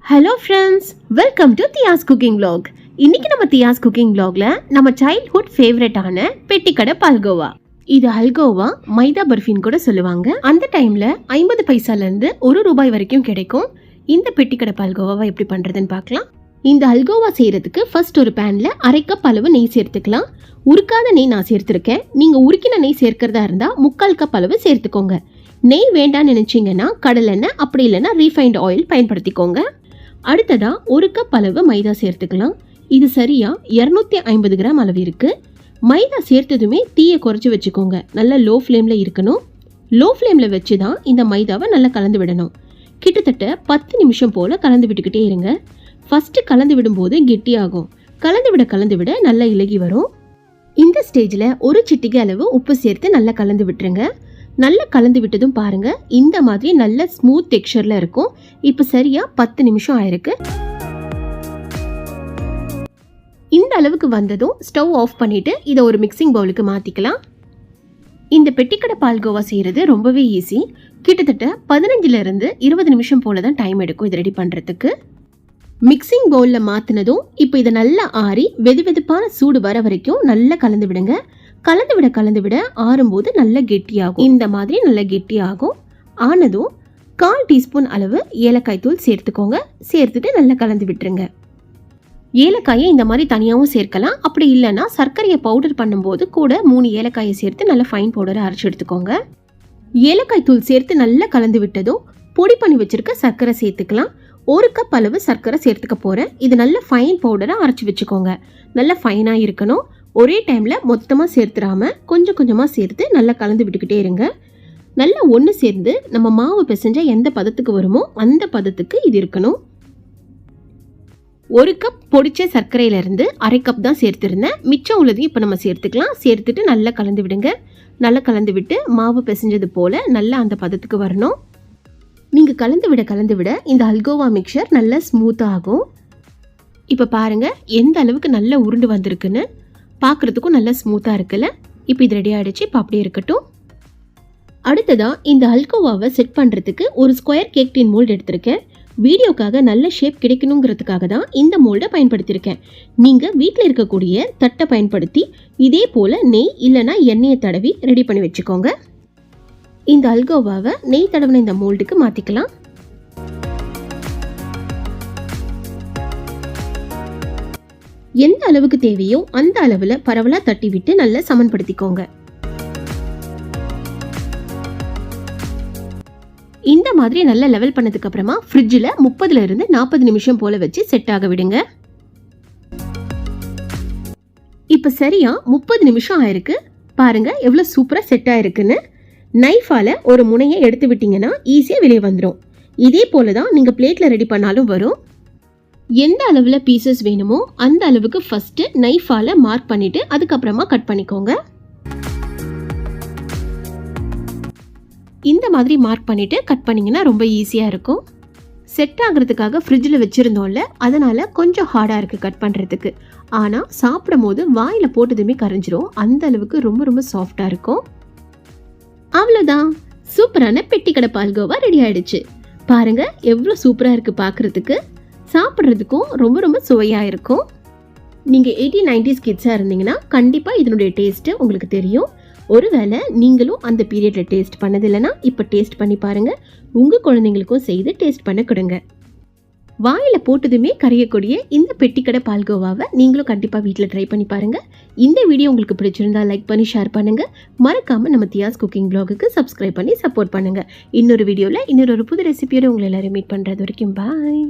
Hello friends, welcome to Dhiya's cooking vlog. இன்னைக்கு நம்ம தியாஸ் cooking vlogல நம்ம சைல்ட்ஹுட் ஃபேவரட்டான பெட்டிக்கடை பால்கோவா. இது ஹல்கோவா, மைதா பர்ஃபின்னு கூட சொல்லுவாங்க. அந்த டைம்ல 50 பைசால இருந்து ₹1 வரைக்கும் கிடைக்கும். இந்த பெட்டிக்கடை பால்கோவாவை எப்படி பண்றதுன்னு பார்க்கலாம். இந்த ஹல்கோவா செய்யறதுக்கு ஃபர்ஸ்ட் ஒரு பேன்ல 1/2 கப் அளவு நெய் சேர்த்துக்கலாம். உருக்காத நெய் நான் சேர்த்திருக்கேன். நீங்க உருக்கின நெய் சேர்க்கிறதா இருந்தா 3/4 கப் அளவு சேர்த்துக்கோங்க. நெய் வேண்டாம்னு நினைச்சீங்கன்னா கடலெண்ணெய், அப்படி இல்லைன்னா ரீஃபைண்ட் ஆயில் பயன்படுத்திக்கோங்க. அடுத்ததா 1 கப் அளவு மைதா சேர்த்துக்கலாம். இது சரியா 250 கிராம் அளவு இருக்கு. மைதா சேர்த்ததுமே தீயை குறைச்சி வச்சுக்கோங்க. நல்லா லோ ஃப்ளேம்ல இருக்கணும். லோ ஃப்ளேம்ல வச்சு தான் இந்த மைதாவை நல்லா கலந்து விடணும். கிட்டத்தட்ட 10 நிமிஷம் போல கலந்து விட்டுக்கிட்டே இருங்க. ஃபர்ஸ்ட் கலந்து விடும்போது கெட்டியாகும். கலந்து விட நல்லா இலகி வரும். இந்த ஸ்டேஜில் ஒரு சிட்டிகை அளவு உப்பு சேர்த்து நல்லா கலந்து விட்டுருங்க. நல்லா கலந்து விட்டதும் பாருங்க, இந்த மாதிரி நல்ல ஸ்மூத் டெக்ஸ்சர்ல இருக்கும். இப்போ சரியா 10 நிமிஷம் ஆயிருக்கு. இந்த அளவுக்கு வந்ததும் ஸ்டவ் ஆஃப் பண்ணிட்டு இதை ஒரு மிக்சிங் பவுலுக்கு மாத்திக்கலாம். இந்த பெட்டிக்கடை பால்கோவா செய்யறது ரொம்பவே ஈஸி. கிட்டத்தட்ட 15 இருந்து 20 நிமிஷம் போல தான் டைம் எடுக்கும் இது ரெடி பண்றதுக்கு. மிக்சிங் பவுல்ல மாத்தினதும் இப்போ இதை நல்லா ஆறி வெதுவெதுப்பான சூடு வர வரைக்கும் நல்லா கலந்து விடுங்க. கலந்து விட ஆறும்போது நல்லா கெட்டியாகும். இந்த மாதிரி நல்லா கெட்டியாகும். ஆனதும் 1/4 டீஸ்பூன் அளவு ஏலக்காய் தூள் சேர்த்துக்கோங்க. சேர்த்துட்டு நல்லா கலந்து விட்டுருங்க. ஏலக்காயை இந்த மாதிரி தனியாகவும் சேர்க்கலாம். அப்படி இல்லைன்னா சர்க்கரையை பவுடர் பண்ணும்போது கூட 3 ஏலக்காயை சேர்த்து நல்லா ஃபைன் பவுடரை அரைச்சி எடுத்துக்கோங்க. ஏலக்காய் தூள் சேர்த்து நல்லா கலந்து விட்டதும் பொடி பண்ணி வச்சிருக்க சர்க்கரை சேர்த்துக்கலாம். 1 கப் அளவு சர்க்கரை சேர்த்துக்க போகிறேன். இது நல்ல ஃபைன் பவுடரை அரைச்சி வச்சுக்கோங்க. நல்லா ஃபைனாக இருக்கணும். ஒரே டைமில் மொத்தமாக சேர்த்துடாமல் கொஞ்சம் கொஞ்சமாக சேர்த்து நல்லா கலந்து விட்டுக்கிட்டே இருங்க. நல்லா ஒன்று சேர்ந்து நம்ம மாவு பிசைஞ்ச எந்த பதத்துக்கு வருமோ அந்த பதத்துக்கு இது இருக்கணும். 1 கப் பொடிச்ச சர்க்கரையிலேருந்து 1/2 கப் தான் சேர்த்துருந்தேன். மிச்சம் உள்ளதையும் இப்போ நம்ம சேர்த்துக்கலாம். சேர்த்துட்டு நல்லா கலந்து விடுங்க. நல்லா கலந்து விட்டு மாவு பிசைஞ்சது போல் நல்லா அந்த பதத்துக்கு வரணும். நீங்கள் கலந்து விட இந்த ஹல்கோவா மிக்சர் நல்லா ஸ்மூத்தாக ஆகும். இப்போ பாருங்கள் எந்த அளவுக்கு நல்லா உருண்டு வந்திருக்குன்னு. பார்க்குறதுக்கும் நல்லா ஸ்மூத்தாக இருக்குல்ல. இப்போ இது ரெடி ஆகிடுச்சு. இப்போ அப்படியே இருக்கட்டும். அடுத்ததாக இந்த ஹல்கோவாவை செட் பண்ணுறதுக்கு ஒரு ஸ்கொயர் கேக் டின் மோல்டு எடுத்திருக்கேன். வீடியோக்காக நல்ல ஷேப் கிடைக்கணுங்கிறதுக்காக தான் இந்த மோல்டை பயன்படுத்தியிருக்கேன். நீங்கள் வீட்டில் இருக்கக்கூடிய தட்டை பயன்படுத்தி இதே போல் நெய் இல்லைனா எண்ணெயை தடவி ரெடி பண்ணி வச்சுக்கோங்க. இந்த ஹல்கோவாவை நெய் தடவின இந்த மோல்டுக்கு மாற்றிக்கலாம். எந்த அளவுக்கு தேவையோ அந்த அளவில் பரவலாக தட்டி விட்டு நல்லா சமன்படுத்திக்கோங்க. இந்த மாதிரி நல்லா லெவல் பண்ணதுக்கு அப்புறமா ஃப்ரிட்ஜில் 30 இருந்து 40 நிமிஷம் போல வச்சு செட் ஆக விடுங்க. இப்போ சரியா 30 நிமிஷம் ஆயிருக்கு. பாருங்க எவ்வளோ சூப்பராக செட் ஆயிருக்குன்னு. நைஃபால ஒரு முனையை எடுத்து விட்டீங்கன்னா ஈஸியாக வெளியே வந்துடும். இதே போல தான் நீங்கள் பிளேட்டில் ரெடி பண்ணாலும் வரும். எந்த அளவில் பீசஸ் வேணுமோ அந்த அளவுக்கு ஃபர்ஸ்ட் நைஃபால மார்க் பண்ணிட்டு அதுக்கப்புறமா கட் பண்ணிக்கோங்க. இந்த மாதிரி மார்க் பண்ணிட்டு கட் பண்ணிங்கன்னா ரொம்ப ஈஸியாக இருக்கும். செட் ஆகிறதுக்காக ஃப்ரிட்ஜில் வச்சுருந்தோம்ல, அதனால் கொஞ்சம் ஹார்டாக இருக்குது கட் பண்ணுறதுக்கு. ஆனால் சாப்பிடும் போது வாயில் போட்டதுமே கரைஞ்சிரும். அந்த அளவுக்கு ரொம்ப ரொம்ப சாஃப்டாக இருக்கும். அவ்வளோதான், சூப்பரான பெட்டிக்கடை பால்கோவா ரெடி ஆயிடுச்சு. பாருங்க எவ்வளோ சூப்பராக இருக்குது பார்க்குறதுக்கு. சாப்பிட்றதுக்கும் ரொம்ப ரொம்ப சுவையாக இருக்கும். நீங்கள் 80s 90s கிட்ஸாக இருந்தீங்கன்னா கண்டிப்பாக இதனுடைய டேஸ்ட்டு உங்களுக்கு தெரியும். ஒருவேளை நீங்களும் அந்த பீரியடில் டேஸ்ட் பண்ணதில்லைன்னா இப்போ டேஸ்ட் பண்ணி பாருங்கள். உங்கள் குழந்தைங்களுக்கும் செய்து டேஸ்ட் பண்ண கொடுங்க. வாயில் போட்டதுமே கரையக்கூடிய இந்த பெட்டிக்கடை பால்கோவாவை நீங்களும் கண்டிப்பாக வீட்டில் ட்ரை பண்ணி பாருங்கள். இந்த வீடியோ உங்களுக்கு பிடிச்சிருந்தா லைக் பண்ணி ஷேர் பண்ணுங்கள். மறக்காமல் நம்ம தியாஸ் குக்கிங் vlogக்கு சப்ஸ்கிரைப் பண்ணி சப்போர்ட் பண்ணுங்கள். இன்னொரு வீடியோவில் இன்னொரு புது ரெசிபியோட உங்களை எல்லாரும் மீட் பண்ணுறது வரைக்கும் பாய்.